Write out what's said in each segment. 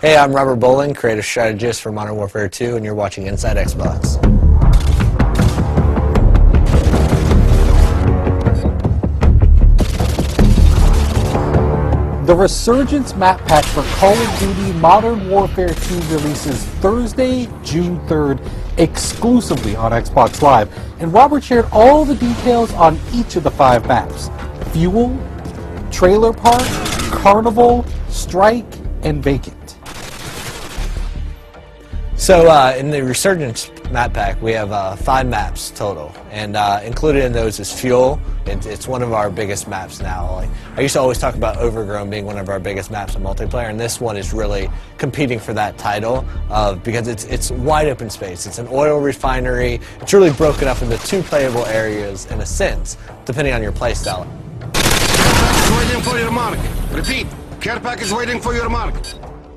Hey, I'm Robert Bolin, creative strategist for Modern Warfare 2, and you're watching Inside Xbox. The Resurgence map pack for Call of Duty Modern Warfare 2 releases Thursday, June 3rd, exclusively on Xbox Live. And Robert shared all the details on each of the 5 maps: Fuel, Trailer Park, Carnival, Strike, and Vacant. So in the Resurgence map pack, we have 5 maps total, and included in those is Fuel. It's one of our biggest maps now. Like, I used to always talk about Overgrown being one of our biggest maps in multiplayer, and this one is really competing for that title because it's wide open space. It's an oil refinery. It's really broken up into 2 playable areas in a sense, depending on your playstyle. Waiting for your mark. Repeat. Care pack is waiting for your mark.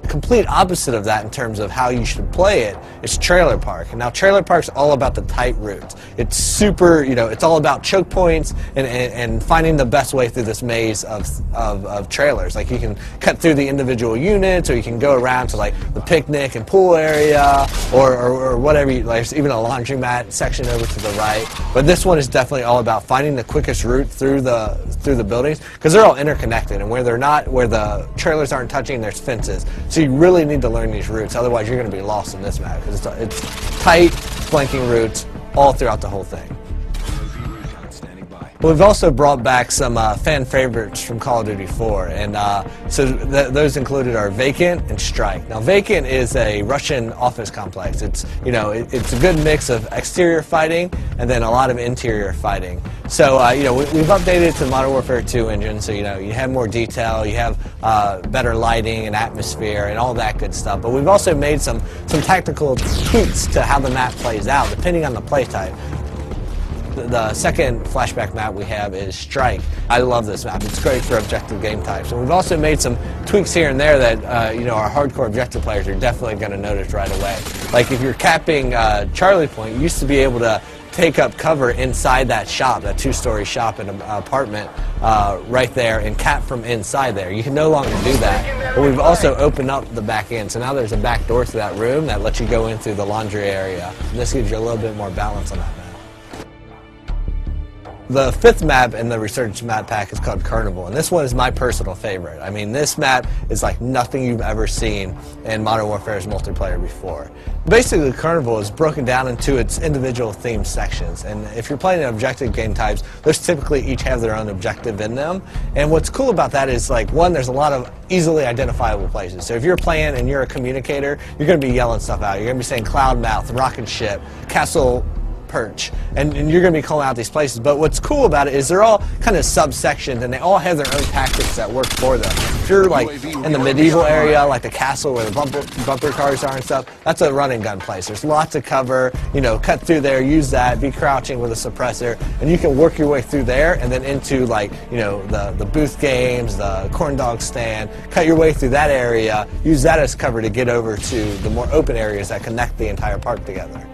The complete opposite of that in terms of how you should play it is Trailer Park. And now Trailer Park's all about the tight routes. It's super, it's all about choke points and finding the best way through this maze of trailers. Like, you can cut through the individual units, or you can go around to like the picnic and pool area, or whatever. There's even a laundromat section over to the right. But this one is definitely all about finding the quickest route through the buildings, because they're all interconnected, and where the trailers aren't touching, there's fences. So you really need to learn these routes, otherwise you're going to be lost in this map, because it's tight, flanking routes all throughout the whole thing. We've also brought back some fan favorites from Call of Duty 4, and so those included are Vacant and Strike. Now, Vacant is a Russian office complex. It's it's a good mix of exterior fighting and then a lot of interior fighting. So we've updated it to the Modern Warfare 2 engine, so you have more detail, you have better lighting and atmosphere and all that good stuff. But we've also made some tactical tweaks to how the map plays out, depending on the play type. The second flashback map we have is Strike. I love this map. It's great for objective game types. And we've also made some tweaks here and there that our hardcore objective players are definitely going to notice right away. Like, if you're capping Charlie Point, you used to be able to take up cover inside that shop, that 2-story shop and apartment right there, and cap from inside there. You can no longer do that. But we've also opened up the back end, so now there's a back door to that room that lets you go in through the laundry area. And this gives you a little bit more balance on that map. The 5th map in the Resurgence map pack is called Carnival, and this one is my personal favorite. I mean, this map is like nothing you've ever seen in Modern Warfare's multiplayer before. Basically, Carnival is broken down into its individual themed sections, and if you're playing objective game types, those typically each have their own objective in them. And what's cool about that is, like, one, there's a lot of easily identifiable places. So if you're playing and you're a communicator, you're going to be yelling stuff out. You're going to be saying Cloudmouth, Rocket Ship, Castle Perch, and you're going to be calling out these places. But what's cool about it is they're all kind of subsections, and they all have their own tactics that work for them. If you're like in the medieval area, like the castle where the bumper cars are and stuff, that's a run and gun place. There's lots of cover, cut through there, use that, be crouching with a suppressor, and you can work your way through there and then into, like, the booth games, the corn dog stand, cut your way through that area, use that as cover to get over to the more open areas that connect the entire park together.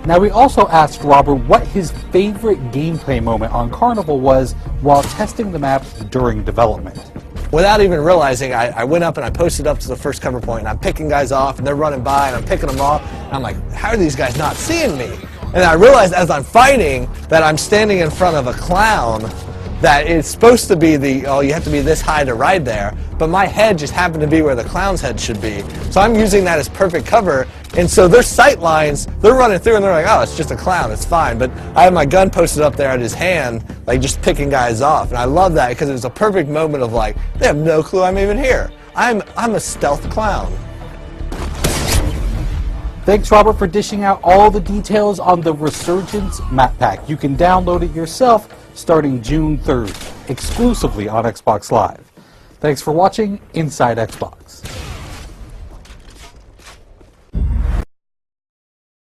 Now, we also asked Robert what his favorite gameplay moment on Carnival was while testing the map during development. Without even realizing, I went up and I posted up to the first cover point, and I'm picking guys off, and they're running by, and I'm picking them off, and I'm like, how are these guys not seeing me? And I realized as I'm fighting that I'm standing in front of a clown that it's supposed to be you have to be this high to ride there, but my head just happened to be where the clown's head should be. So I'm using that as perfect cover, and so their sight lines, they're running through and they're like, oh, it's just a clown, it's fine. But I have my gun posted up there at his hand, like just picking guys off, and I love that because it was a perfect moment of like, they have no clue I'm even here. I'm a stealth clown. Thanks, Robert, for dishing out all the details on the Resurgence map pack. You can download it yourself starting June 3rd, exclusively on Xbox Live. Thanks for watching Inside Xbox.